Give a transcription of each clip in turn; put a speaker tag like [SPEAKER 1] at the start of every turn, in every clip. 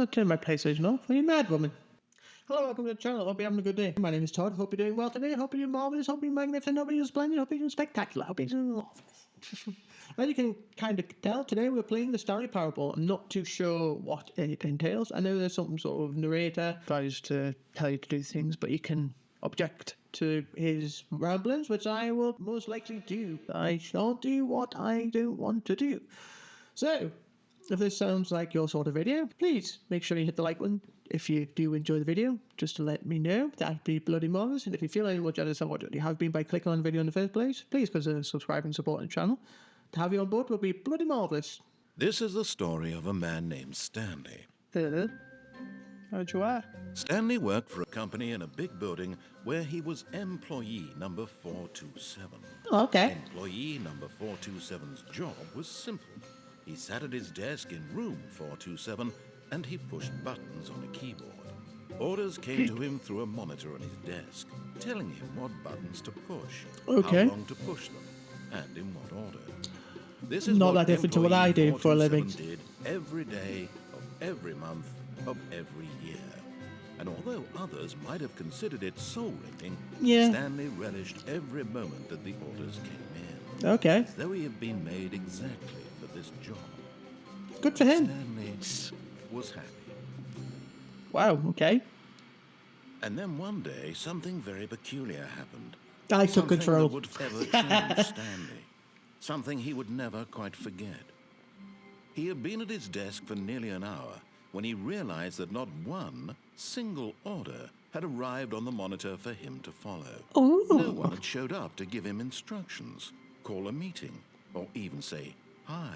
[SPEAKER 1] not turning my PlayStation off. Are you mad, woman? Hello, welcome to the channel. Hope you're having a good day. My name is Todd. Hope you're doing well today. Hope you're doing marvelous. Hope you're magnificent. Hope you're doing splendid. Hope you're doing spectacular. Hope you're doing marvelous. As you can kind of tell, today we're playing the Stanley Parable. I'm not too sure what it entails. I know there's some sort of narrator tries to tell you to do things, but you can object to his ramblings, which I will most likely do. I shall do what I don't want to do. So, if this sounds like your sort of video, please make sure you hit the like button if you do enjoy the video, just to let me know. That'd be bloody marvellous. And if you feel any more jealous of what you have been by clicking on the video in the first place, please consider subscribing and supporting the channel. To have you on board will be bloody marvellous.
[SPEAKER 2] This is the story of a man named Stanley.
[SPEAKER 1] Hello. How'd you are?
[SPEAKER 2] Stanley worked for a company in a big building where he was employee number 427.
[SPEAKER 1] Okay.
[SPEAKER 2] Employee number 427's job was simple. He sat at his desk in room 427 and he pushed buttons on a keyboard. Orders came to him through a monitor on his desk, telling him what buttons to push,
[SPEAKER 1] Okay.
[SPEAKER 2] how long to push them, and in what order. This is
[SPEAKER 1] Not
[SPEAKER 2] what
[SPEAKER 1] that different to what I do for a living.
[SPEAKER 2] 427 did every day of every month of every year. And although others might have considered it soul-wrenching,
[SPEAKER 1] Yeah.
[SPEAKER 2] Stanley relished every moment that the orders came in.
[SPEAKER 1] Okay.
[SPEAKER 2] As though he had been made exactly for this job.
[SPEAKER 1] Good for him.
[SPEAKER 2] Stanley was happy.
[SPEAKER 1] Wow, okay.
[SPEAKER 2] And then one day, something very peculiar happened.
[SPEAKER 1] I took
[SPEAKER 2] Something
[SPEAKER 1] control.
[SPEAKER 2] that would forever change Stanley. Something he would never quite forget. He had been at his desk for nearly an hour when he realized that not one single order had arrived on the monitor for him to follow.
[SPEAKER 1] Ooh.
[SPEAKER 2] No one had showed up to give him instructions, call a meeting, or even say hi.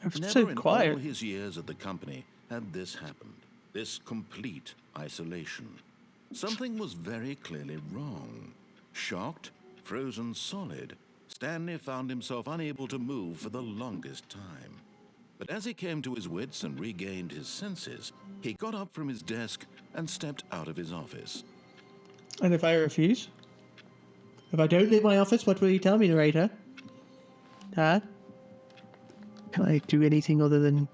[SPEAKER 1] It's
[SPEAKER 2] Never
[SPEAKER 1] so
[SPEAKER 2] in
[SPEAKER 1] quiet.
[SPEAKER 2] all his years at the company had this happened, this complete isolation. Something was very clearly wrong. Shocked, frozen solid, Stanley found himself unable to move for the longest time. But as he came to his wits and regained his senses, he got up from his desk and stepped out of his office.
[SPEAKER 1] And if I refuse? If I don't leave my office, what will you tell me, narrator? Huh? Can I do anything other than...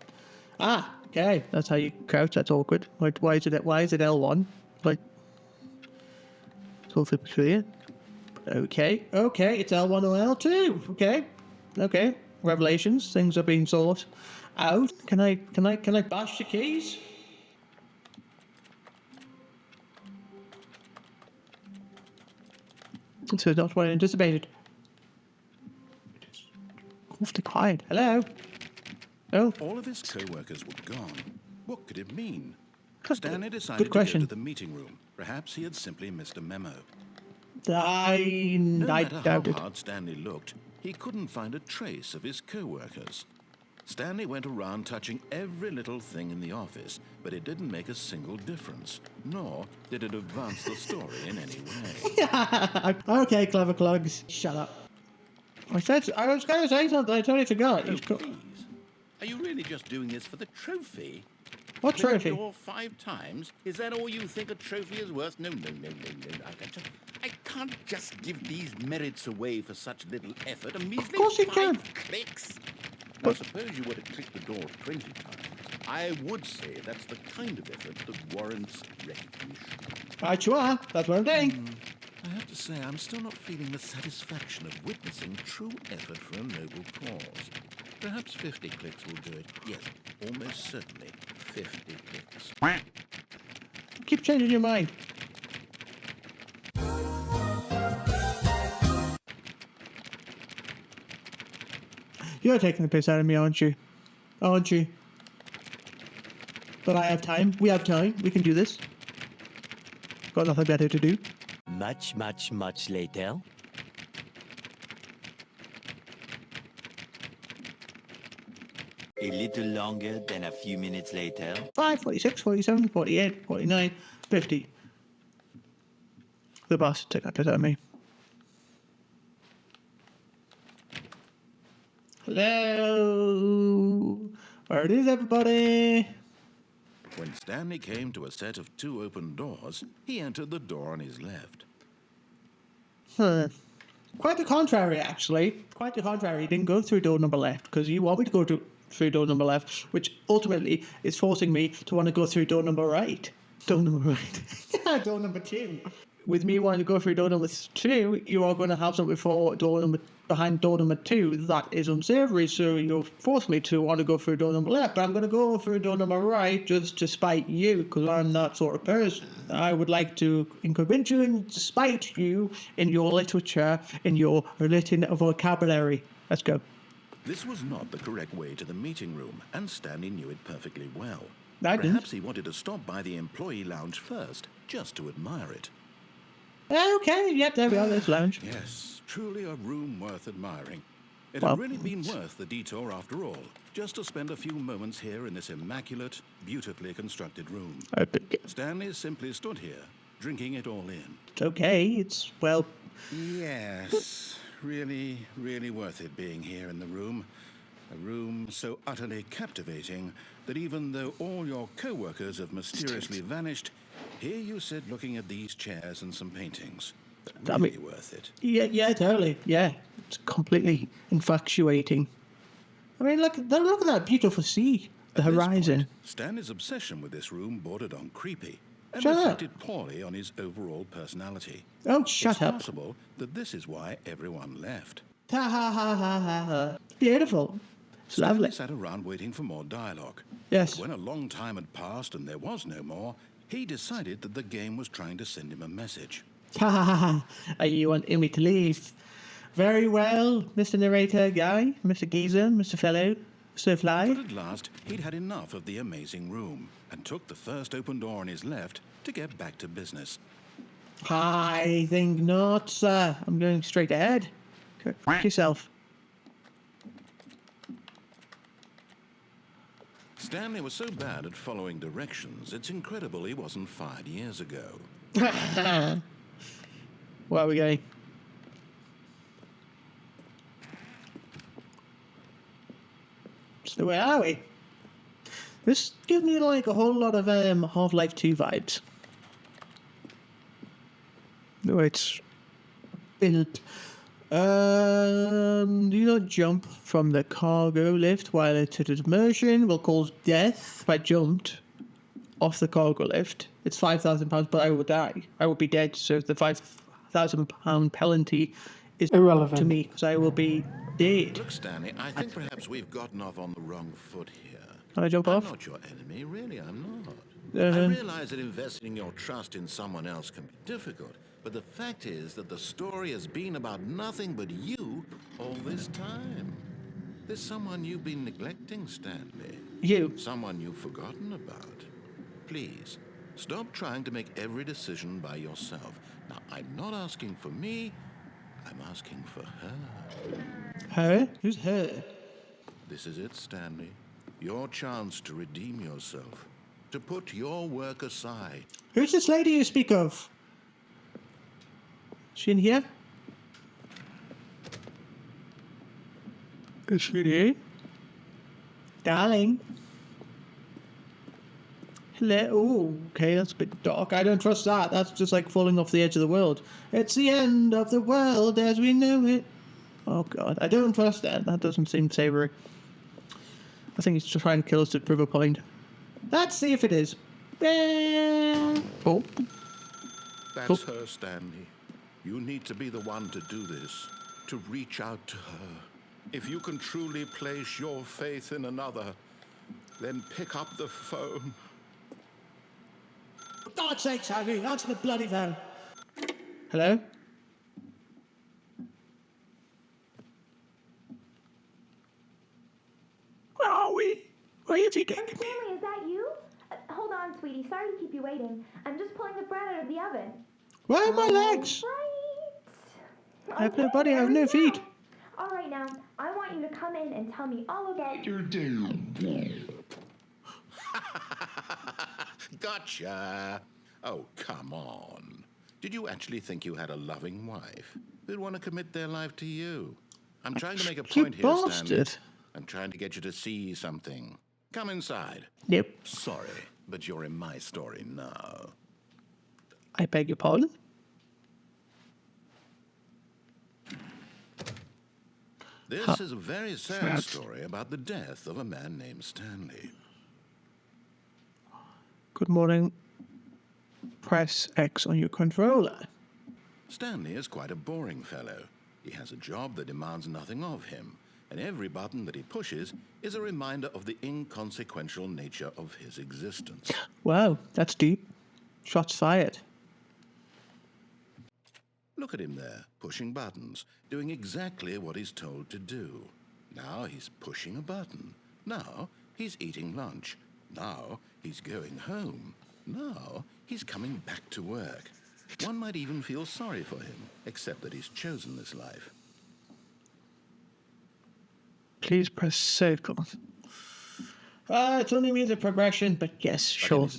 [SPEAKER 1] Ah, okay. That's how you crouch. That's awkward. Like, why is it L1? Like, it's all peculiar. Okay, it's L1 or L2. Okay. Revelations. Things are being sought out. Can I bash the keys? This is not what I anticipated. Awfully quiet. Hello? Oh,
[SPEAKER 2] All of his co-workers were gone. What could it mean?
[SPEAKER 1] Good-
[SPEAKER 2] Stanley decided
[SPEAKER 1] good
[SPEAKER 2] to go
[SPEAKER 1] question.
[SPEAKER 2] to the meeting room. Perhaps he had simply missed a memo.
[SPEAKER 1] I
[SPEAKER 2] No matter how
[SPEAKER 1] doubt it.
[SPEAKER 2] hard Stanley looked, he couldn't find a trace of his co-workers. Stanley went around touching every little thing in the office, but it didn't make a single difference, nor did it advance the story in any way.
[SPEAKER 1] Okay, clever clugs. Shut up. I was going to say something. I totally forgot.
[SPEAKER 3] Oh, please. Are you really just doing this for the trophy?
[SPEAKER 1] What
[SPEAKER 3] Clear
[SPEAKER 1] trophy?
[SPEAKER 3] the door 5 times? Is that all you think a trophy is worth? No. I can't just give these merits away for such little effort. A measly
[SPEAKER 1] course you
[SPEAKER 3] 5
[SPEAKER 1] can.
[SPEAKER 3] clicks. Now, suppose you were to click the door 20 times. I would say that's the kind of effort that warrants recognition.
[SPEAKER 1] Right you are. That's what I'm doing.
[SPEAKER 2] I have to say, I'm still not feeling the satisfaction of witnessing true effort for a noble cause. Perhaps 50 clicks will do it. Yes, almost certainly 50 clicks.
[SPEAKER 1] Keep changing your mind. You're taking the piss out of me, aren't you? Aren't you? But I have time. We have time. We can do this. Got nothing better to do.
[SPEAKER 4] Much later. A little longer than a few minutes later.
[SPEAKER 1] 5, 46, 47, 48, 49, 50. The boss took that piss out of me. Hello? Where it is, everybody?
[SPEAKER 2] When Stanley came to a set of 2 open doors, he entered the door on his left.
[SPEAKER 1] Quite the contrary, actually. Quite the contrary. He didn't go through door number left, because you want me to go to through door number left, which ultimately is forcing me to want to go through door number right. Door number right. Yeah, door number 2. With me wanting to go through door number 2, you are going to have something for behind door number 2 that is unsavory, so you'll force me to want to go through door number left. But I'm going to go through door number right just to spite you, because I'm that sort of person. I would like to convince you and spite you in your literature, in your written vocabulary. Let's go.
[SPEAKER 2] This was not the correct way to the meeting room, and Stanley knew it perfectly well.
[SPEAKER 1] I didn't.
[SPEAKER 2] Perhaps he wanted to stop by the employee lounge first, just to admire it.
[SPEAKER 1] Okay, yep, there we are, there's lounge.
[SPEAKER 2] Yes, truly a room worth admiring. It
[SPEAKER 1] Well,
[SPEAKER 2] had really been worth the detour after all, just to spend a few moments here in this immaculate, beautifully constructed room.
[SPEAKER 1] I think
[SPEAKER 2] Stanley simply stood here, drinking it all in.
[SPEAKER 1] it's okay, it's, well,
[SPEAKER 2] Yes, really, really worth it being here in the room. A room so utterly captivating that even though all your co-workers have mysteriously vanished, here you sit looking at these chairs and some paintings.
[SPEAKER 1] I
[SPEAKER 2] Really
[SPEAKER 1] mean-
[SPEAKER 2] worth it.
[SPEAKER 1] yeah, totally, yeah. It's completely infatuating. I mean, look at that beautiful sea, the
[SPEAKER 2] At this
[SPEAKER 1] horizon.
[SPEAKER 2] point, Stanley's obsession with this room bordered on creepy and
[SPEAKER 1] Shut up.
[SPEAKER 2] reflected poorly on his overall personality.
[SPEAKER 1] Oh,
[SPEAKER 2] It's
[SPEAKER 1] shut up.
[SPEAKER 2] possible that this is why everyone left.
[SPEAKER 1] Ha ha ha ha ha ha. Beautiful. It's lovely.
[SPEAKER 2] Stanley sat around waiting for more dialogue.
[SPEAKER 1] Yes.
[SPEAKER 2] But when a long time had passed and there was no more, he decided that the game was trying to send him a message.
[SPEAKER 1] Ha ha ha ha. Are you wanting me to leave? Very well, Mr. Narrator Guy, Mr. Geezer, Mr. Fellow, Sir Fly.
[SPEAKER 2] But at last, he'd had enough of the amazing room and took the first open door on his left to get back to business.
[SPEAKER 1] I think not, sir. I'm going straight ahead. Go f yourself.
[SPEAKER 2] Stanley was so bad at following directions, it's incredible he wasn't fired years ago.
[SPEAKER 1] Where are we going? So where are we? This gives me like a whole lot of Half-Life 2 vibes. No, it's built. Do not jump from the cargo lift while it's at immersion will cause death. If I jumped off the cargo lift, it's £5,000, but I will die. I will be dead, so the £5,000 penalty is irrelevant to me, because I will be dead.
[SPEAKER 2] Look, Stanley, I think perhaps we've gotten off on the wrong foot here.
[SPEAKER 1] Can I jump
[SPEAKER 2] I'm
[SPEAKER 1] off?
[SPEAKER 2] not your enemy, really, I'm not. I realize that investing your trust in someone else can be difficult, but the fact is that the story has been about nothing but you all this time. There's someone you've been neglecting, Stanley.
[SPEAKER 1] You.
[SPEAKER 2] Someone you've forgotten about. Please, stop trying to make every decision by yourself. Now, I'm not asking for me, I'm asking for her.
[SPEAKER 1] Her? Who's her?
[SPEAKER 2] This is it, Stanley. Your chance to redeem yourself. To put your work aside.
[SPEAKER 1] Who's this lady you speak of? Is she in here? Is she here? Darling. Hello. Oh, okay, that's a bit dark. I don't trust that. That's just like falling off the edge of the world. It's the end of the world as we know it. Oh, God. I don't trust that. That doesn't seem savory. I think he's just trying to kill us to prove a point. Let's see if it is. Oh.
[SPEAKER 2] That's her, Stanley. You need to be the one to do this. To reach out to her. If you can truly place your faith in another, then pick up the phone.
[SPEAKER 1] For God's sake, Harry, answer the bloody phone. Hello? Where are we? Where is he taking me?
[SPEAKER 5] Stanley, is that you? Hold on, sweetie. Sorry to keep you waiting. I'm just pulling the bread out of the oven.
[SPEAKER 1] Where are my legs?
[SPEAKER 5] Right.
[SPEAKER 1] I have no body, I have no feet.
[SPEAKER 5] All right, now, I want you to come in and tell me all about your
[SPEAKER 2] Gotcha. Oh, come on. Did you actually think you had a loving wife who'd want to commit their life to you? I'm trying to make a
[SPEAKER 1] You
[SPEAKER 2] point here, Stanley.
[SPEAKER 1] bastard.
[SPEAKER 2] I'm trying to get you to see something. Come inside.
[SPEAKER 1] Nope.
[SPEAKER 2] Sorry, but you're in my story now.
[SPEAKER 1] I beg your pardon?
[SPEAKER 2] This is a very sad story about the death of a man named Stanley.
[SPEAKER 1] Good morning. Press X on your controller.
[SPEAKER 2] Stanley is quite a boring fellow. He has a job that demands nothing of him, and every button that he pushes is a reminder of the inconsequential nature of his existence.
[SPEAKER 1] Wow, that's deep. Shots fired.
[SPEAKER 2] Look at him there, pushing buttons, doing exactly what he's told to do. Now he's pushing a button. Now he's eating lunch. Now he's going home. Now he's coming back to work. One might even feel sorry for him, except that he's chosen this life.
[SPEAKER 1] Please press circle. It only means a progression, but yes,
[SPEAKER 2] But
[SPEAKER 1] sure.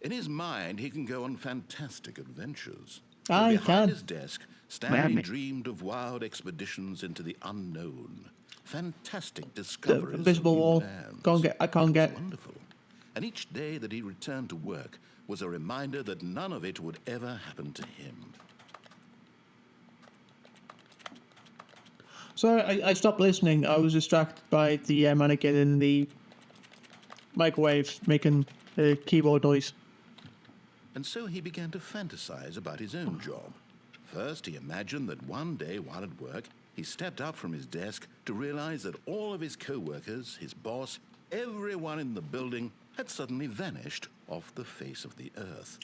[SPEAKER 2] in his mind, he can go on fantastic adventures.
[SPEAKER 1] Ah, he
[SPEAKER 2] Behind
[SPEAKER 1] can.
[SPEAKER 2] his desk, Stanley
[SPEAKER 1] Mammy.
[SPEAKER 2] dreamed of wild expeditions into the unknown, fantastic discoveries
[SPEAKER 1] The
[SPEAKER 2] of
[SPEAKER 1] invisible
[SPEAKER 2] new
[SPEAKER 1] wall.
[SPEAKER 2] lands.
[SPEAKER 1] I can't get.
[SPEAKER 2] Wonderful. And each day that he returned to work was a reminder that none of it would ever happen to him.
[SPEAKER 1] Sorry, I stopped listening. I was distracted by the mannequin in the microwave making the keyboard noise.
[SPEAKER 2] And so he began to fantasize about his own job. First, he imagined that one day while at work, he stepped up from his desk to realize that all of his co-workers, his boss, everyone in the building had suddenly vanished off the face of the earth.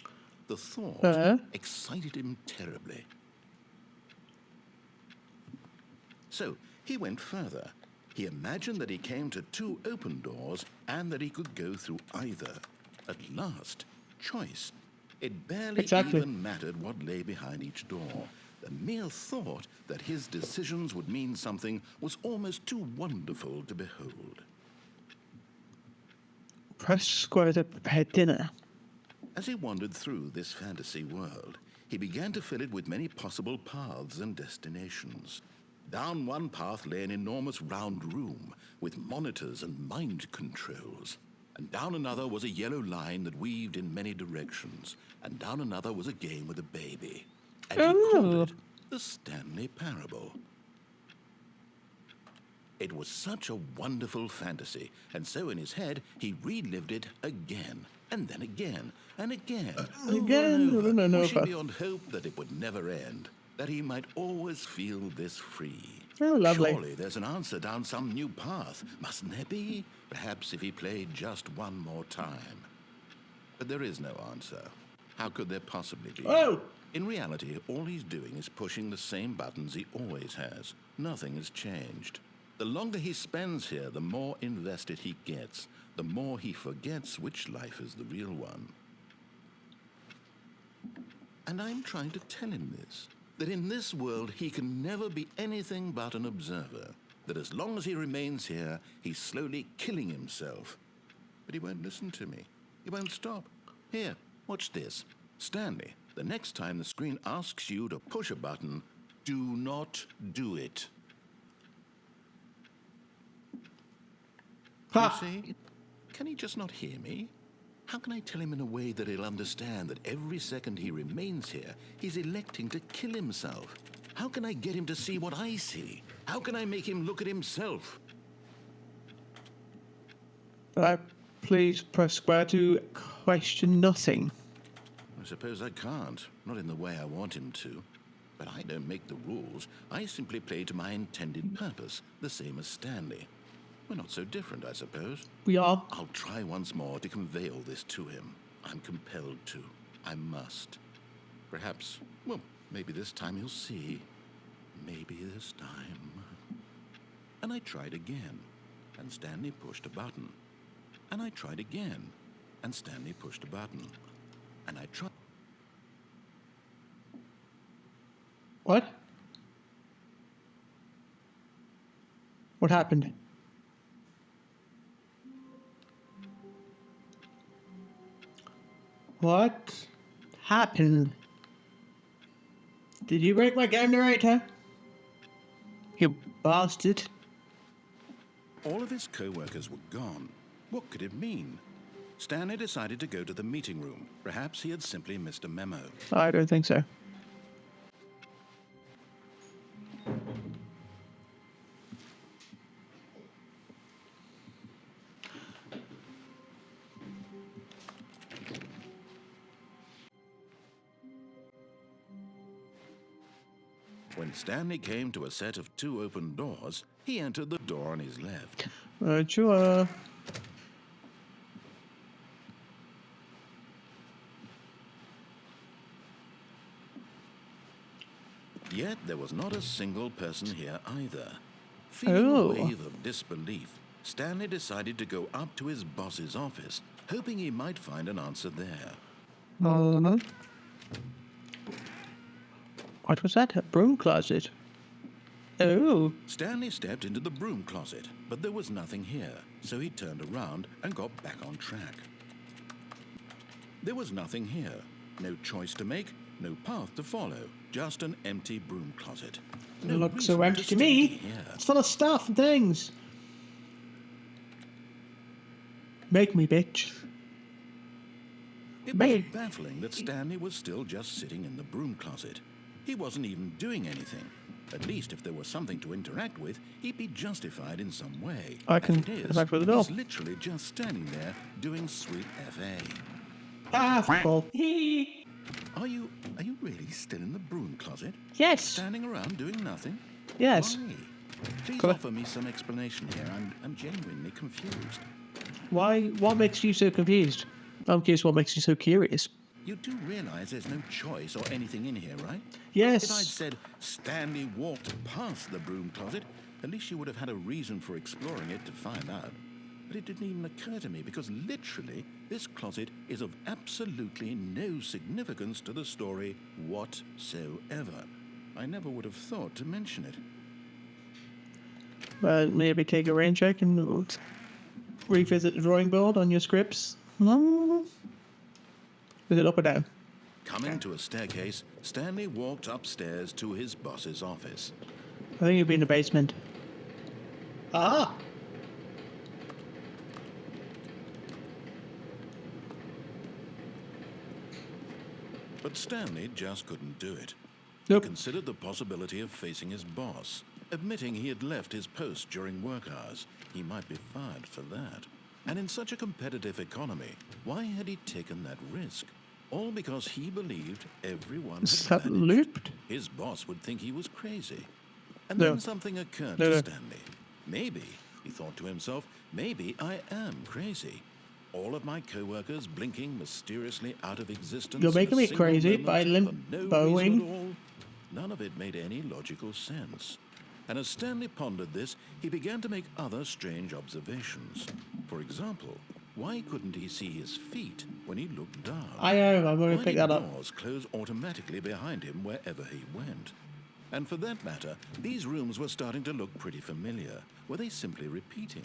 [SPEAKER 2] The thought excited him terribly. So he went further. He imagined that he came to 2 open doors and that he could go through either. At last, choice. It barely even mattered what lay behind each door. The mere thought that his decisions would mean something was almost too wonderful to behold.
[SPEAKER 1] Press square to prepare dinner.
[SPEAKER 2] As he wandered through this fantasy world, he began to fill it with many possible paths and destinations. Down one path lay an enormous round room with monitors and mind controls. And down another was a yellow line that weaved in many directions. And down another was a game with a baby. And he called it the Stanley Parable. It was such a wonderful fantasy, and so in his head he relived it again, and then again, and again, over and over, wishing beyond hope that it would never end, that he might always feel this free.
[SPEAKER 1] Oh, lovely.
[SPEAKER 2] Surely there's an answer down some new path, mustn't there be? Perhaps if he played just one more time. But there is no answer. How could there possibly be?
[SPEAKER 1] Oh!
[SPEAKER 2] In reality, all he's doing is pushing the same buttons he always has. Nothing has changed. The longer he spends here, the more invested he gets, the more he forgets which life is the real one. And I'm trying to tell him this, that in this world he can never be anything but an observer, that as long as he remains here, he's slowly killing himself. But he won't listen to me. He won't stop. Here, watch this. Stanley, the next time the screen asks you to push a button, do not do it. You see? Can he just not hear me? How can I tell him in a way that he'll understand that every second he remains here, he's electing to kill himself? How can I get him to see what I see? How can I make him look at himself?
[SPEAKER 1] Please press square to question nothing.
[SPEAKER 2] I suppose I can't, not in the way I want him to. But I don't make the rules. I simply play to my intended purpose, the same as Stanley. We're not so different, I suppose.
[SPEAKER 1] We are.
[SPEAKER 2] I'll try once more to convey all this to him. I'm compelled to. I must. Perhaps, well, maybe this time he'll see. Maybe this time. And I tried again, and Stanley pushed a button. And I tried again, and Stanley pushed a button. And I tried.
[SPEAKER 1] What? What happened? What happened? Did you break my game narrator? You bastard.
[SPEAKER 2] All of his co-workers were gone. What could it mean? Stanley decided to go to the meeting room. Perhaps he had simply missed a memo.
[SPEAKER 1] I don't think so.
[SPEAKER 2] When Stanley came to a set of 2 open doors, he entered the door on his left.
[SPEAKER 1] Sure.
[SPEAKER 2] Yet there was not a single person here either. Feeling
[SPEAKER 1] Oh.
[SPEAKER 2] a wave of disbelief, Stanley decided to go up to his boss's office, hoping he might find an answer there.
[SPEAKER 1] What was that? A broom closet. Oh.
[SPEAKER 2] Stanley stepped into the broom closet, but there was nothing here, so he turned around and got back on track. There was nothing here. No choice to make, no path to follow, just an empty broom closet.
[SPEAKER 1] It
[SPEAKER 2] No
[SPEAKER 1] looks so
[SPEAKER 2] reason
[SPEAKER 1] empty to
[SPEAKER 2] stay
[SPEAKER 1] me.
[SPEAKER 2] here.
[SPEAKER 1] It's full of stuff and things. Make me, bitch.
[SPEAKER 2] It was baffling that Stanley was still just sitting in the broom closet. He wasn't even doing anything. At least if there was something to interact with, he'd be justified in some way.
[SPEAKER 1] I can
[SPEAKER 2] As it is,
[SPEAKER 1] interact with it all.
[SPEAKER 2] he's literally just standing there doing sweet FA.
[SPEAKER 1] Ah, f***able.
[SPEAKER 2] Are you really still in the broom closet?
[SPEAKER 1] Yes.
[SPEAKER 2] Standing around doing nothing?
[SPEAKER 1] Yes.
[SPEAKER 2] Why? Please
[SPEAKER 1] Come on.
[SPEAKER 2] offer me some explanation here. I'm genuinely confused.
[SPEAKER 1] Why? What makes you so confused? I'm curious what makes you so curious.
[SPEAKER 2] You do realize there's no choice or anything in here, right?
[SPEAKER 1] Yes.
[SPEAKER 2] If I'd said Stanley walked past the broom closet, at least you would have had a reason for exploring it to find out. But it didn't even occur to me because literally this closet is of absolutely no significance to the story whatsoever. I never would have thought to mention it.
[SPEAKER 1] Maybe take a rain check and revisit the drawing board on your scripts. Is it up or down?
[SPEAKER 2] Coming to a staircase, Stanley walked upstairs to his boss's office.
[SPEAKER 1] I think you'd be in the basement. Ah!
[SPEAKER 2] But Stanley just couldn't do it.
[SPEAKER 1] Nope.
[SPEAKER 2] He considered the possibility of facing his boss, admitting he had left his post during work hours. He might be fired for that. And in such a competitive economy, why had he taken that risk? All because he believed everyone
[SPEAKER 1] Is
[SPEAKER 2] had
[SPEAKER 1] that
[SPEAKER 2] vanished.
[SPEAKER 1] looped?
[SPEAKER 2] His boss would think he was crazy. And
[SPEAKER 1] No.
[SPEAKER 2] then something occurred
[SPEAKER 1] No,
[SPEAKER 2] to
[SPEAKER 1] no.
[SPEAKER 2] Stanley. Maybe, he thought to himself, maybe I am crazy. All of my co-workers blinking mysteriously out of existence.
[SPEAKER 1] You're
[SPEAKER 2] in
[SPEAKER 1] making
[SPEAKER 2] a
[SPEAKER 1] me
[SPEAKER 2] single
[SPEAKER 1] crazy
[SPEAKER 2] moment
[SPEAKER 1] by
[SPEAKER 2] for no
[SPEAKER 1] limboing.
[SPEAKER 2] reason at all. None of it made any logical sense. And as Stanley pondered this, he began to make other strange observations. For example, why couldn't he see his feet when he looked down?
[SPEAKER 1] I am. I'm going to
[SPEAKER 2] Why
[SPEAKER 1] pick
[SPEAKER 2] did
[SPEAKER 1] that up.
[SPEAKER 2] doors close automatically behind him wherever he went? And for that matter, these rooms were starting to look pretty familiar. Were they simply repeating?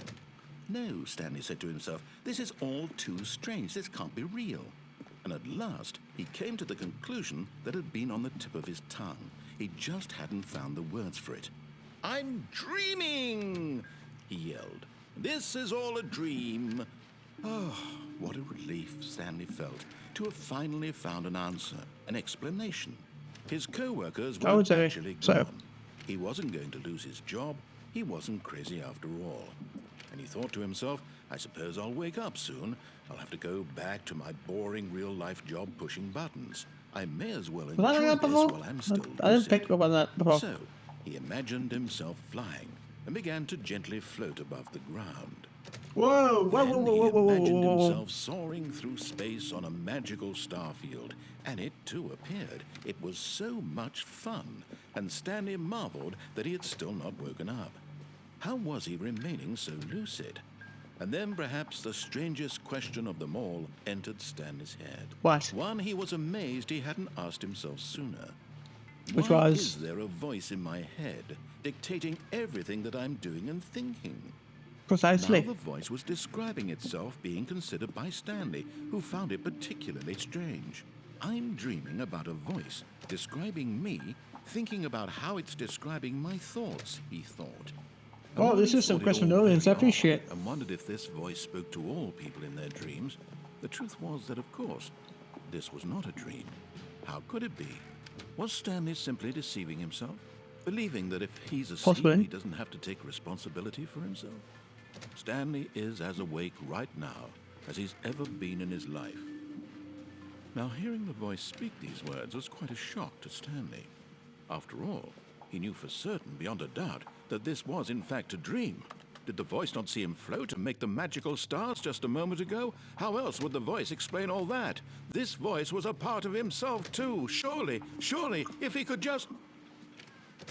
[SPEAKER 2] No, Stanley said to himself, this is all too strange. This can't be real. And at last, he came to the conclusion that had been on the tip of his tongue. He just hadn't found the words for it. I'm dreaming, he yelled. This is all a dream. Oh, what a relief Stanley felt to have finally found an answer, an explanation. His co-workers
[SPEAKER 1] I would
[SPEAKER 2] were
[SPEAKER 1] say
[SPEAKER 2] actually
[SPEAKER 1] so.
[SPEAKER 2] gone. He wasn't going to lose his job. He wasn't crazy after all. And he thought to himself, I suppose I'll wake up soon. I'll have to go back to my boring real-life job pushing buttons. I may as well
[SPEAKER 1] Have I done
[SPEAKER 2] enjoy
[SPEAKER 1] that
[SPEAKER 2] this
[SPEAKER 1] before?
[SPEAKER 2] while I'm still
[SPEAKER 1] I didn't
[SPEAKER 2] lucid.
[SPEAKER 1] pick up on that before.
[SPEAKER 2] So, he imagined himself flying and began to gently float above the ground.
[SPEAKER 1] Whoa! Whoa! Whoa!
[SPEAKER 2] Then
[SPEAKER 1] Whoa!
[SPEAKER 2] he
[SPEAKER 1] Whoa! Whoa!
[SPEAKER 2] imagined
[SPEAKER 1] Whoa! Whoa!
[SPEAKER 2] himself soaring through space on a magical star field, and it too appeared. It was so much fun, and Stanley marveled that he had still not woken up. How was he remaining so lucid? And then perhaps the strangest question of them all entered Stanley's head.
[SPEAKER 1] What?
[SPEAKER 2] One he was amazed he hadn't asked himself sooner.
[SPEAKER 1] Which
[SPEAKER 2] Why
[SPEAKER 1] was?
[SPEAKER 2] is there a voice in my head dictating everything that I'm doing and thinking?
[SPEAKER 1] Precisely.
[SPEAKER 2] Now the voice was describing itself being considered by Stanley, who found it particularly strange. I'm dreaming about a voice describing me, thinking about how it's describing my thoughts, he thought. And
[SPEAKER 1] Oh,
[SPEAKER 2] while
[SPEAKER 1] this
[SPEAKER 2] he
[SPEAKER 1] is some
[SPEAKER 2] thought it
[SPEAKER 1] Chris
[SPEAKER 2] all
[SPEAKER 1] Nolan's
[SPEAKER 2] very
[SPEAKER 1] epic
[SPEAKER 2] odd
[SPEAKER 1] shit.
[SPEAKER 2] and wondered if this voice spoke to all people in their dreams, the truth was that, of course, this was not a dream. How could it be? Was Stanley simply deceiving himself? Believing that if he's asleep,
[SPEAKER 1] Possibly.
[SPEAKER 2] he doesn't have to take responsibility for himself? Stanley is as awake right now as he's ever been in his life. Now, hearing the voice speak these words was quite a shock to Stanley. After all, He knew for certain, beyond a doubt, that this was in fact a dream. Did the voice not see him float and make the magical stars just a moment ago? How else would the voice explain all that? This voice was a part of himself too. Surely, if he could just...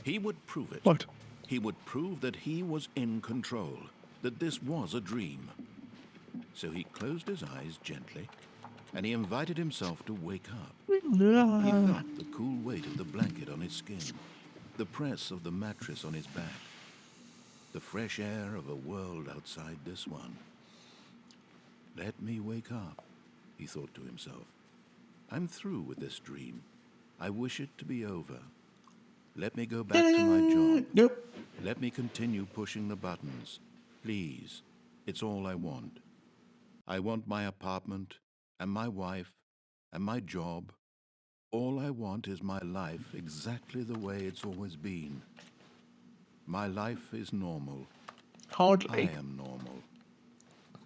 [SPEAKER 2] He would prove it.
[SPEAKER 1] What?
[SPEAKER 2] He would prove that he was in control, that this was a dream. So he closed his eyes gently, and he invited himself to wake up. He felt the cool weight of the blanket on his skin, the press of the mattress on his back, the fresh air of a world outside this one. Let me wake up, he thought to himself. I'm through with this dream. I wish it to be over. Let me go back to my job.
[SPEAKER 1] Nope.
[SPEAKER 2] Let me continue pushing the buttons. Please, it's all I want. I want my apartment, and my wife, and my job. All I want is my life exactly the way it's always been. My life is normal.
[SPEAKER 1] Hardly.
[SPEAKER 2] I am normal.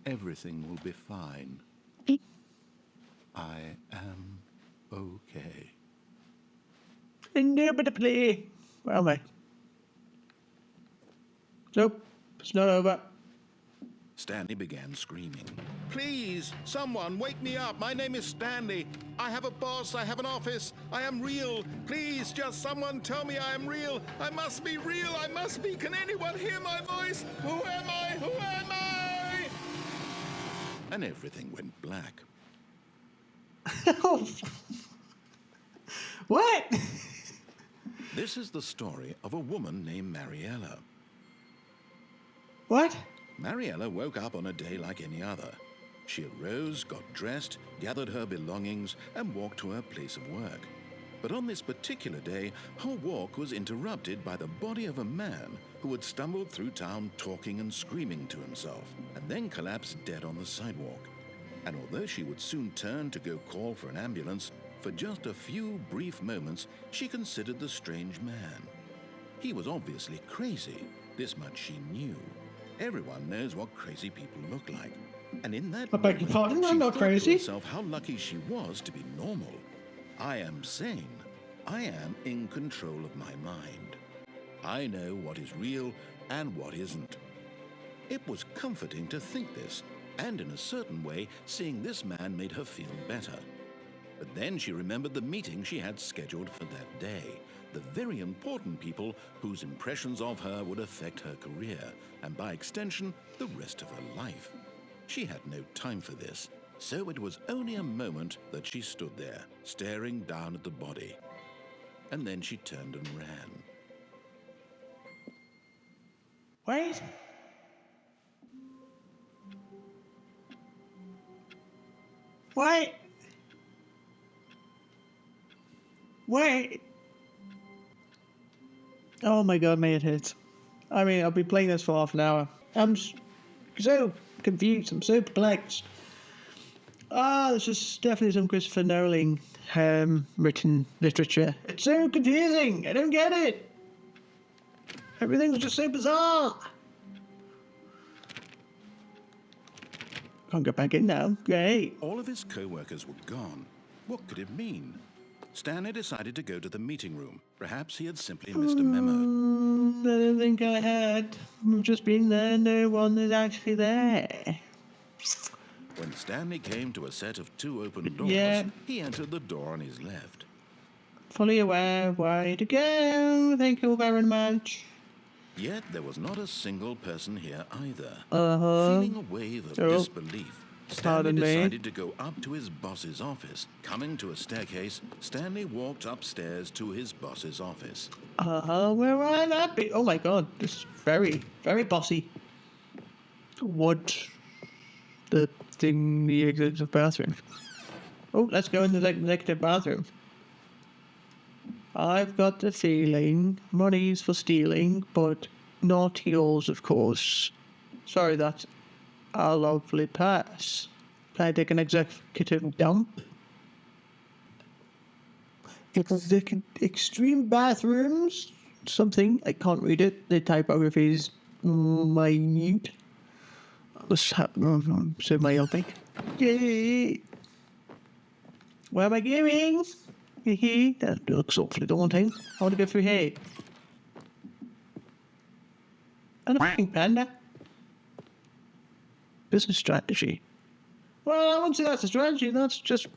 [SPEAKER 2] Everything will be fine. I am okay.
[SPEAKER 1] Indubitably. Where am I? Nope. It's not over.
[SPEAKER 2] Stanley began screaming.
[SPEAKER 3] Please, someone, wake me up. My name is Stanley. I have a boss. I have an office. I am real. Please, just someone tell me I am real. I must be real. I must be. Can anyone hear my voice? Who am I? Who am I?
[SPEAKER 2] And everything went black.
[SPEAKER 1] What?
[SPEAKER 2] This is the story of a woman named Mariella.
[SPEAKER 1] What?
[SPEAKER 2] Mariella woke up on a day like any other. She arose, got dressed, gathered her belongings, and walked to her place of work. But on this particular day, her walk was interrupted by the body of a man who had stumbled through town talking and screaming to himself, and then collapsed dead on the sidewalk. And although she would soon turn to go call for an ambulance, for just a few brief moments, she considered the strange man. He was obviously crazy. This much she knew. Everyone knows what crazy people look like. And in that
[SPEAKER 1] I beg your pardon,
[SPEAKER 2] she
[SPEAKER 1] I'm not
[SPEAKER 2] thought
[SPEAKER 1] crazy.
[SPEAKER 2] to herself how lucky she was to be normal. I am sane. I am in control of my mind. I know what is real and what isn't. It was comforting to think this, and in a certain way, seeing this man made her feel better. But then she remembered the meeting she had scheduled for that day, the very important people whose impressions of her would affect her career, and by extension, the rest of her life. She had no time for this, so it was only a moment that she stood there, staring down at the body. And then she turned and ran.
[SPEAKER 1] Wait. Wait. Wait. Oh my god, my head hurts. I mean, I've been playing this for half an hour. I'm so confused. I'm so perplexed. This is definitely some Christopher Nolan written literature. It's so confusing. I don't get it. Everything's just so bizarre. Can't get back in now. Great.
[SPEAKER 2] All of his co-workers were gone. What could it mean? Stanley decided to go to the meeting room. Perhaps he had simply missed a memo.
[SPEAKER 1] I don't think I had. We've just been there. No one is actually there.
[SPEAKER 2] When Stanley came to a set of 2 open doors,
[SPEAKER 1] Yeah.
[SPEAKER 2] he entered the door on his left.
[SPEAKER 1] Fully aware of where to go. Thank you very much.
[SPEAKER 2] Yet there was not a single person here either.
[SPEAKER 1] Uh-huh.
[SPEAKER 2] Feeling a wave of
[SPEAKER 1] Oh.
[SPEAKER 2] disbelief, Stanley
[SPEAKER 1] Pardon me.
[SPEAKER 2] decided to go up to his boss's office. Coming to a staircase, Stanley walked upstairs to his boss's office.
[SPEAKER 1] Where would that be? Oh my god, this is very, very bossy. What? The thing, the executive bathroom. Oh, let's go in the executive bathroom. I've got the feeling money's for stealing, but not yours, of course. Sorry, that's a lovely pass. Can I take an executive dump? Extreme bathrooms? Something. I can't read it. The typography is minute. So myopic. Yay! Where am I going? That looks awfully daunting. I want to go through here. An f***ing panda. Business strategy. Well, I wouldn't say that's a strategy. That's just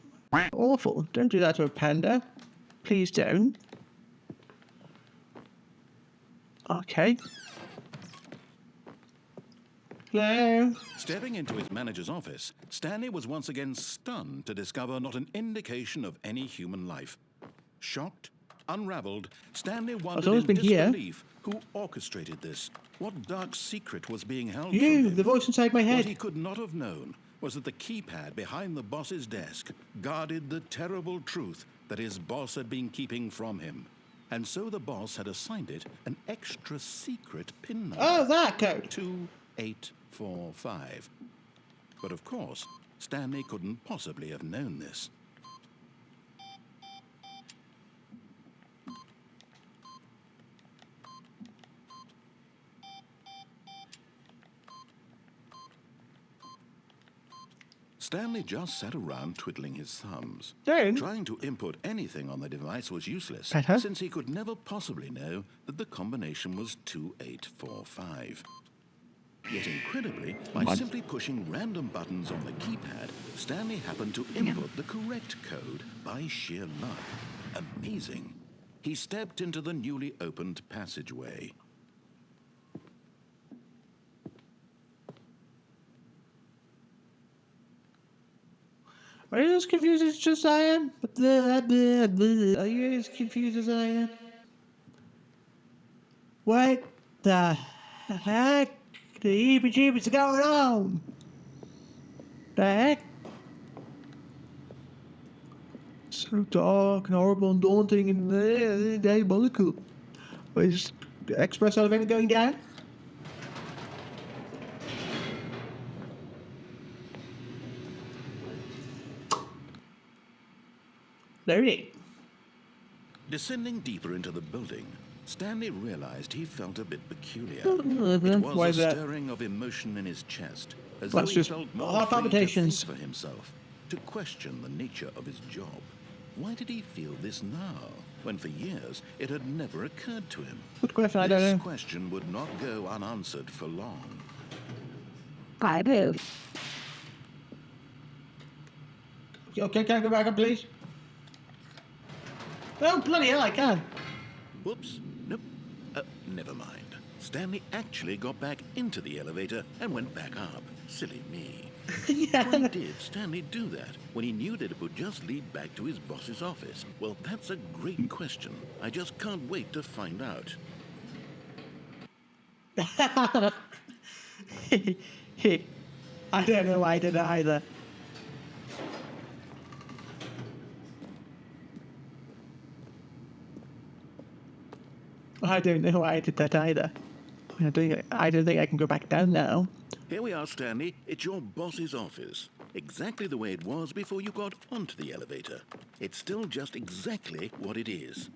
[SPEAKER 1] awful. Don't do that to a panda. Please don't. Okay. Hello?
[SPEAKER 2] Stepping into his manager's office, Stanley was once again stunned to discover not an indication of any human life. Shocked, unraveled, Stanley wondered
[SPEAKER 1] always
[SPEAKER 2] in
[SPEAKER 1] been here.
[SPEAKER 2] disbelief who orchestrated this. What dark secret was being held from
[SPEAKER 1] You,
[SPEAKER 2] him?
[SPEAKER 1] the voice inside my
[SPEAKER 2] What
[SPEAKER 1] head.
[SPEAKER 2] he could not have known was that the keypad behind the boss's desk guarded the terrible truth that his boss had been keeping from him. And so the boss had assigned it an extra secret pin number.
[SPEAKER 1] Oh, that code.
[SPEAKER 2] 2845. But of course, Stanley couldn't possibly have known this. Stanley just sat around twiddling his thumbs.
[SPEAKER 1] Don't.
[SPEAKER 2] Trying to input anything on the device was useless,
[SPEAKER 1] Better.
[SPEAKER 2] since he could never possibly know that the combination was 2845. Yet incredibly, by simply pushing random buttons on the keypad, Stanley happened to input the correct code by sheer luck. Amazing. He stepped into the newly opened passageway.
[SPEAKER 1] Are you as confused as just I am? Are you as confused as I am? What the heck? The heebie-jeebies are going on? The heck? So dark and horrible and daunting and diabolical. Is the express elevator going down? Loading.
[SPEAKER 2] Descending deeper into the building, Stanley realized he felt a bit peculiar.
[SPEAKER 1] Why
[SPEAKER 2] It
[SPEAKER 1] is
[SPEAKER 2] was a
[SPEAKER 1] that?
[SPEAKER 2] stirring of emotion in his chest, as
[SPEAKER 1] Well,
[SPEAKER 2] though
[SPEAKER 1] it's
[SPEAKER 2] he
[SPEAKER 1] just
[SPEAKER 2] felt more
[SPEAKER 1] heart
[SPEAKER 2] free to
[SPEAKER 1] palpitations.
[SPEAKER 2] think for himself, to question the nature of his job. Why did he feel this now, when for years it had never occurred to him?
[SPEAKER 1] Good question, I don't
[SPEAKER 2] This
[SPEAKER 1] know.
[SPEAKER 2] question would not go unanswered for long.
[SPEAKER 1] I do. Okay, can I go back up, please? Oh, bloody hell, I can.
[SPEAKER 2] Whoops. Nope. Never mind. Stanley actually got back into the elevator and went back up. Silly me. Why did Stanley do that when he knew that it would just lead back to his boss's office? Well, that's a great question. I just can't wait to find out.
[SPEAKER 1] I don't know why I did it either. I don't know why I did that either. I don't think I can go back down now.
[SPEAKER 2] Here we are, Stanley. It's your boss's office. Exactly the way it was before you got onto the elevator. It's still just exactly what it is.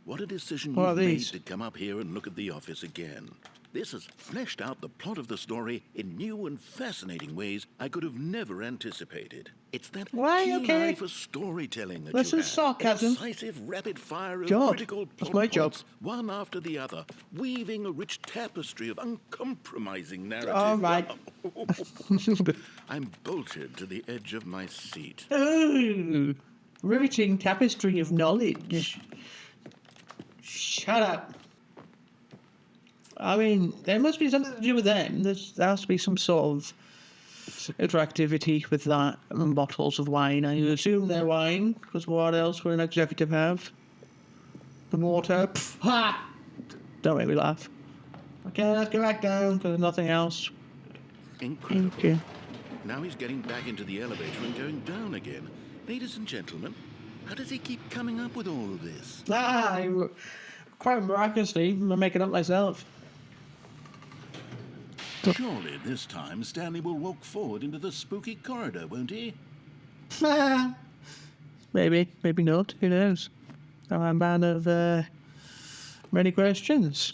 [SPEAKER 2] What a decision
[SPEAKER 1] What are
[SPEAKER 2] you've made
[SPEAKER 1] these?
[SPEAKER 2] to come up here and look at the office again. This has fleshed out the plot of the story in new and fascinating ways I could have never anticipated. It's that
[SPEAKER 1] Why,
[SPEAKER 2] keen
[SPEAKER 1] okay.
[SPEAKER 2] eye for storytelling that
[SPEAKER 1] This
[SPEAKER 2] you
[SPEAKER 1] is
[SPEAKER 2] have.
[SPEAKER 1] sarcasm.
[SPEAKER 2] Incisive, rapid fire of
[SPEAKER 1] God,
[SPEAKER 2] critical
[SPEAKER 1] that's
[SPEAKER 2] plot
[SPEAKER 1] my job.
[SPEAKER 2] points, one after the other, weaving a rich tapestry of uncompromising narrative.
[SPEAKER 1] All right.
[SPEAKER 2] I'm bolted to the edge of my seat.
[SPEAKER 1] Oh, riveting tapestry of knowledge. Shut up. I mean, there must be something to do with them. There has to be some sort of interactivity with that and bottles of wine. I assume they're wine, because what else would an executive have? The water. Pff, ha! Don't make me laugh. Okay, let's go back down, because there's nothing else.
[SPEAKER 2] Incredible.
[SPEAKER 1] Thank you.
[SPEAKER 2] Now he's getting back into the elevator and going down again. Ladies and gentlemen, how does he keep coming up with all of this?
[SPEAKER 1] Quite miraculously, I'm making up myself.
[SPEAKER 2] Surely this time Stanley will walk forward into the spooky corridor, won't he?
[SPEAKER 1] Maybe, maybe not. Who knows? I'm a man of many questions.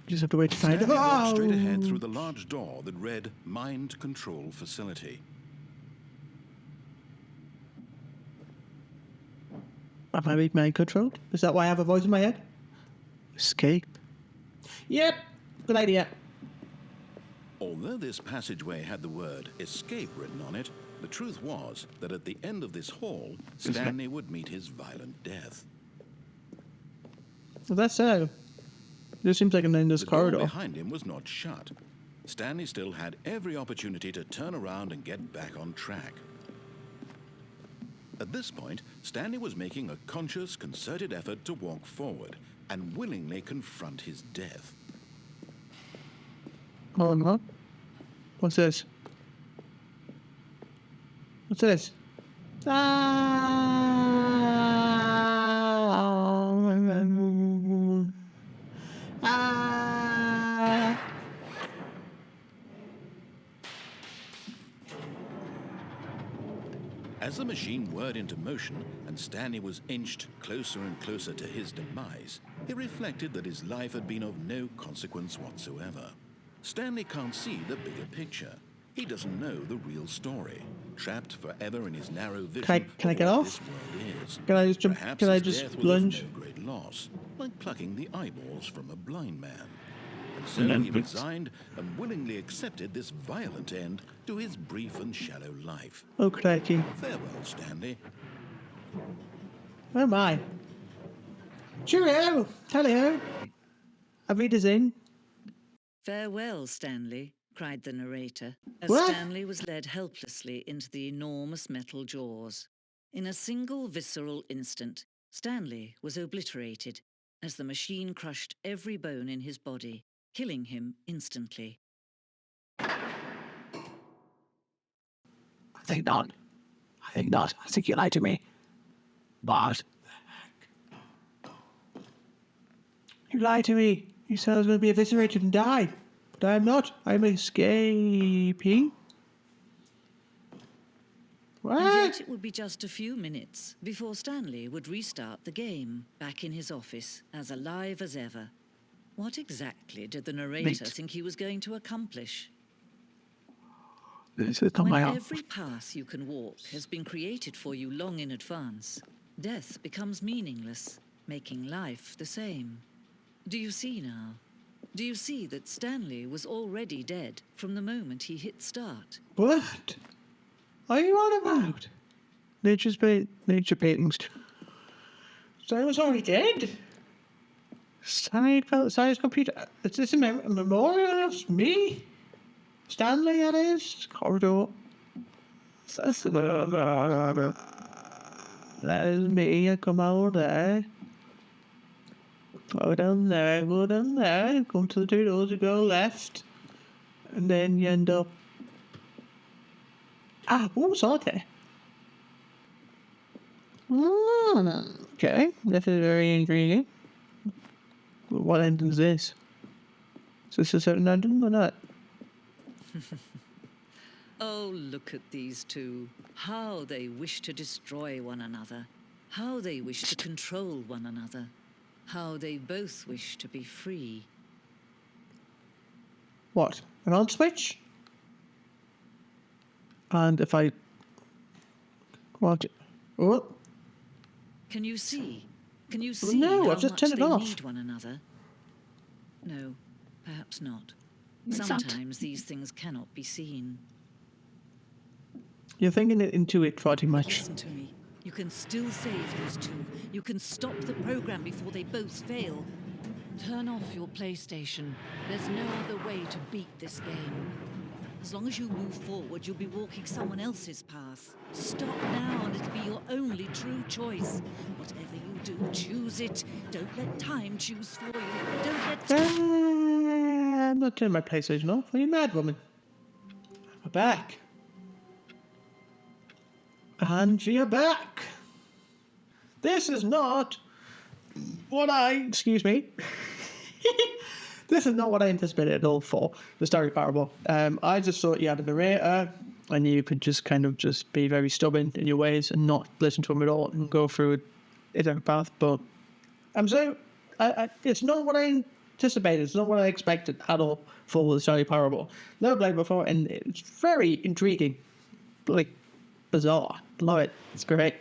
[SPEAKER 1] Just have to wait to find
[SPEAKER 2] Stanley walked
[SPEAKER 1] out.
[SPEAKER 2] straight ahead through the large door that read Mind Control Facility.
[SPEAKER 1] Am I being mind controlled? Is that why I have a voice in my head? Escape. Yep. Good idea.
[SPEAKER 2] Although this passageway had the word escape written on it, the truth was that at the end of this hall, Stanley would meet his violent death.
[SPEAKER 1] Well, that's so. This seems like an endless
[SPEAKER 2] The
[SPEAKER 1] corridor.
[SPEAKER 2] door behind him was not shut. Stanley still had every opportunity to turn around and get back on track. At this point, Stanley was making a conscious, concerted effort to walk forward and willingly confront his death.
[SPEAKER 1] Hold on. What's this? What's this?
[SPEAKER 2] As the machine whirred into motion and Stanley was inched closer and closer to his demise, he reflected that his life had been of no consequence whatsoever. Stanley can't see the bigger picture. He doesn't know the real story. Trapped forever in his narrow vision
[SPEAKER 1] Can I
[SPEAKER 2] of
[SPEAKER 1] get
[SPEAKER 2] what
[SPEAKER 1] off?
[SPEAKER 2] this world is.
[SPEAKER 1] Can I just jump?
[SPEAKER 2] Perhaps
[SPEAKER 1] Can I
[SPEAKER 2] his
[SPEAKER 1] just
[SPEAKER 2] death was
[SPEAKER 1] lunge?
[SPEAKER 2] of no great loss, like plucking the eyeballs from a blind man. And so he resigned and willingly accepted this violent end to his brief and shallow life.
[SPEAKER 1] Oh, crikey.
[SPEAKER 2] Farewell, Stanley.
[SPEAKER 1] Where am I? Cheerio! Tally-ho! Avita's in.
[SPEAKER 6] Farewell, Stanley, cried the narrator, as
[SPEAKER 1] What?
[SPEAKER 6] Stanley was led helplessly into the enormous metal jaws. In a single visceral instant, Stanley was obliterated as the machine crushed every bone in his body, killing him instantly.
[SPEAKER 1] I think not. I think not. I think you lied to me. But you lied to me. You said I was going to be eviscerated and die. But I am not. I am escaping.
[SPEAKER 6] And
[SPEAKER 1] What?
[SPEAKER 6] yet it would be just a few minutes before Stanley would restart the game, back in his office, as alive as ever. What exactly did the narrator think he was going to accomplish?
[SPEAKER 1] This is not
[SPEAKER 6] When
[SPEAKER 1] my arm.
[SPEAKER 6] every path you can walk has been created for you long in advance, death becomes meaningless, making life the same. Do you see now? Do you see that Stanley was already dead from the moment he hit start?
[SPEAKER 1] What are you on about? Nature paintings. Stanley was already dead? Stanley felt science computer. Is this a memorial of me? Stanley, that is. Corridor. That is me. I come out there. Go down there, go down there. Come to the two doors, you go left. And then you end up. Sorry. Okay, this is very intriguing. What ending is this? Is this a certain ending or not?
[SPEAKER 6] Oh, look at these two. How they wish to destroy one another. How they wish to control one another. How they both wish to be free.
[SPEAKER 1] What? An on switch? And if I want it. Oh,
[SPEAKER 6] Can you see? Can you see
[SPEAKER 1] no,
[SPEAKER 6] how
[SPEAKER 1] I've just
[SPEAKER 6] much
[SPEAKER 1] turned it
[SPEAKER 6] they
[SPEAKER 1] off.
[SPEAKER 6] need one another? No, perhaps not.
[SPEAKER 1] It's not.
[SPEAKER 6] Sometimes these things cannot be seen.
[SPEAKER 1] You're thinking it into it far too much.
[SPEAKER 6] Listen to me. You can still save these two. You can stop the program before they both fail.
[SPEAKER 7] Turn off your PlayStation. There's no other way to beat this game.
[SPEAKER 6] As long as you move forward, you'll be walking someone else's path. Stop now and it'll be your only true choice. Whatever you do, choose it. Don't let time choose for you. Don't let
[SPEAKER 1] I'm not turning my PlayStation off. Are you mad, woman? We're back. And you're back. This is not what excuse me. This is not what I anticipated at all for the Stanley Parable. I just thought you had a narrator and you could just kind of just be very stubborn in your ways and not listen to him at all and go through a different path. But it's not what I anticipated. It's not what I expected at all for the Stanley Parable. Never played before, and it's very intriguing. Like, bizarre. Love it. It's great.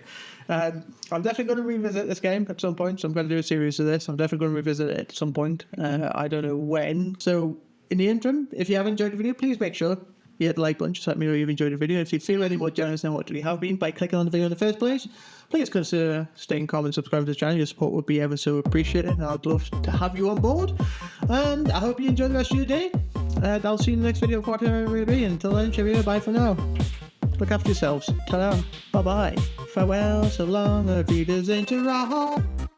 [SPEAKER 1] I'm definitely going to revisit this game at some point. So I'm going to do a series of this. I'm definitely going to revisit it at some point. I don't know when. So in the interim, if you have enjoyed the video, please make sure you hit the like button. Just let me know you've enjoyed the video. If you feel any more generous than what you have been by clicking on the video in the first place, please consider staying, comment, subscribe to the channel. Your support would be ever so appreciated, and I'd love to have you on board. And I hope you enjoy the rest of your day. I'll see you in the next video, whatever it may be. Until then, cheerio, bye for now. Look after yourselves. Ta-da. Bye-bye. Farewell, so long, auf Wiedersehen, ta-ra.